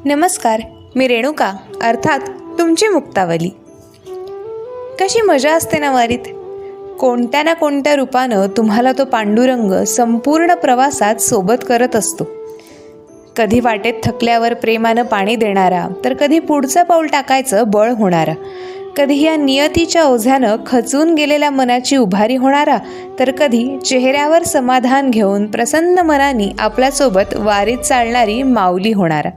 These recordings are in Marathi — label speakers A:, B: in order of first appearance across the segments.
A: नमस्कार, मी रेणुका अर्थात तुमची मुक्तावली. कशी मजा असते ना वारीत. कोणत्या ना कोणत्या रूपानं तुम्हाला तो पांडुरंग संपूर्ण प्रवासात सोबत करत असतो. कधी वाटेत थकल्यावर प्रेमानं पाणी देणारा, तर कधी पुढचं पाऊल टाकायचं बळ होणारा, कधी या नियतीच्या ओझ्यानं खचून गेलेल्या मनाची उभारी होणारा, तर कधी चेहऱ्यावर समाधान घेऊन प्रसन्न मनाने आपल्यासोबत वारीत चालणारी माऊली होणारा.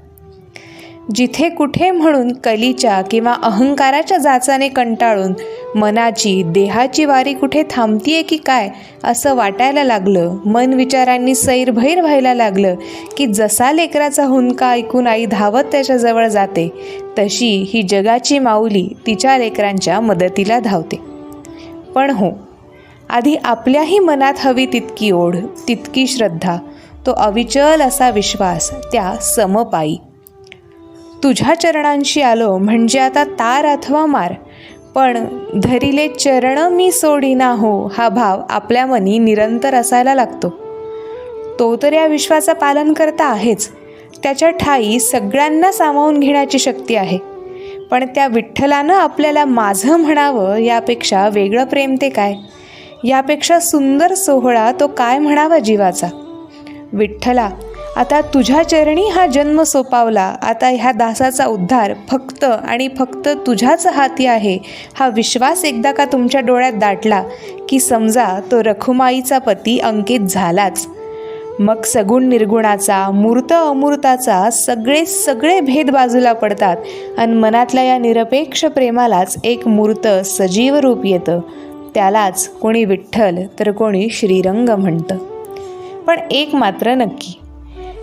A: जिथे कुठे म्हणून कलीच्या किंवा अहंकाराच्या जाचाने कंटाळून मनाची देहाची वारी कुठे थांबतीये की काय असं वाटायला लागलं, मन विचारांनी सैरभैर व्हायला लागलं की जसा लेकराचा हुंदका ऐकून आई धावत त्याच्याजवळ जाते, तशी ही जगाची माऊली तिच्या लेकरांच्या मदतीला धावते. पण हो, आधी आपल्याही मनात हवी तितकी ओढ, तितकी श्रद्धा, तो अविचल असा विश्वास त्या समपायी. तुझ्या चरणांशी आलो म्हणजे आता तार अथवा मार, पण धरिले चरण मी सोडीना हो, हा भाव आपल्या मनी निरंतर असायला लागतो. तो तर या विश्वाचं पालन करता आहेच. त्याच्या ठाई सगळ्यांना सामावून घेण्याची शक्ती आहे. पण त्या विठ्ठलानं आपल्याला माझं म्हणावं यापेक्षा वेगळं प्रेम ते काय, यापेक्षा सुंदर सोहळा तो काय म्हणावा जीवाचा. विठ्ठला, आता तुझ्या चरणी हा जन्म सोपावला. आता ह्या दासाचा उद्धार फक्त आणि फक्त तुझ्याच हाती आहे, हा विश्वास एकदा का तुमच्या डोळ्यात दाटला की समजा तो रखुमाईचा पती अंकित झालाच. मग सगुण निर्गुणाचा, मूर्त अमूर्ताचा सगळे भेद बाजूला पडतात आणि मनातल्या या निरपेक्ष प्रेमालाच एक मूर्त सजीव रूप येतं. त्यालाच कोणी विठ्ठल तर कोणी श्रीरंग म्हणतं. पण एक मात्र नक्की,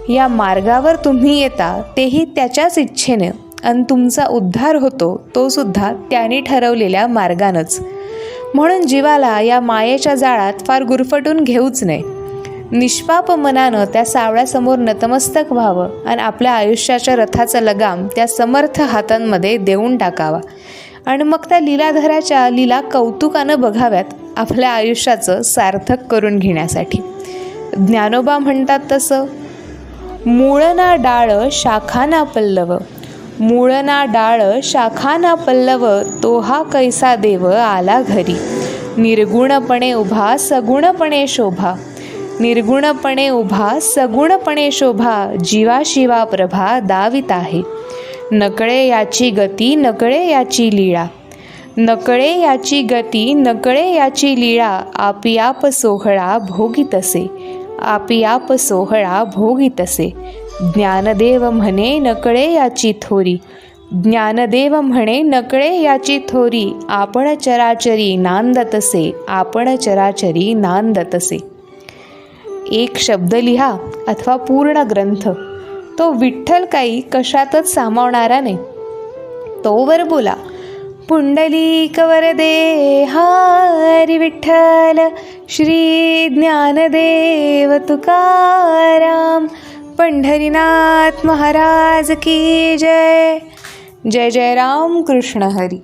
A: या मार्गावर तुम्ही येता तेही त्याच्याच इच्छेने, आणि तुमचा उद्धार होतो तो सुद्धा त्याने ठरवलेल्या मार्गानंच. म्हणून जीवाला या मायेच्या जाळात फार गुरफटून घेऊच नये. निष्पाप मनानं त्या सावळ्यासमोर नतमस्तक व्हावं आणि आपल्या आयुष्याच्या रथाचा लगाम त्या समर्थ हातांमध्ये देऊन टाकावा. आणि मग त्या लीलाधराच्या लीला कौतुकानं बघाव्यात आपल्या आयुष्याचं सार्थक करून घेण्यासाठी. ज्ञानोबा म्हणतात तसं, मूळ ना डाळ शाखा ना पल्लव, मूळ ना डाळ शाखा ना पल्लव, तो हा कैसा देव आला घरी. निर्गुणपणे उभा सगुणपणे शोभा, निर्गुणपणे उभा सगुणपणे शोभा, जीवाशिवा प्रभा दावित आहे. नकळे याची गती नकळे याची लीळा, नकळे याची गती नकळे याची लीळा, आपियाप सोहळा भोगीतसे, आपियाप सोहळा भोगीतसे. ज्ञानदेव म्हणे नकळे याची थोरी, ज्ञानदेव म्हणे नकळे याची थोरी, आपण चराचरी नांदतसे, आपण चराचरी नांदतसे. एक शब्द लिहा अथवा पूर्ण ग्रंथ, तो विठ्ठल काही कशातच सामावणारा नाही. तोवर बोला, पुंडलिक वरदे हरी विठ्ठल, श्री ज्ञानदेव तुकाराम, पंढरीनाथ महाराज की जय. जय जय राम कृष्ण हरी.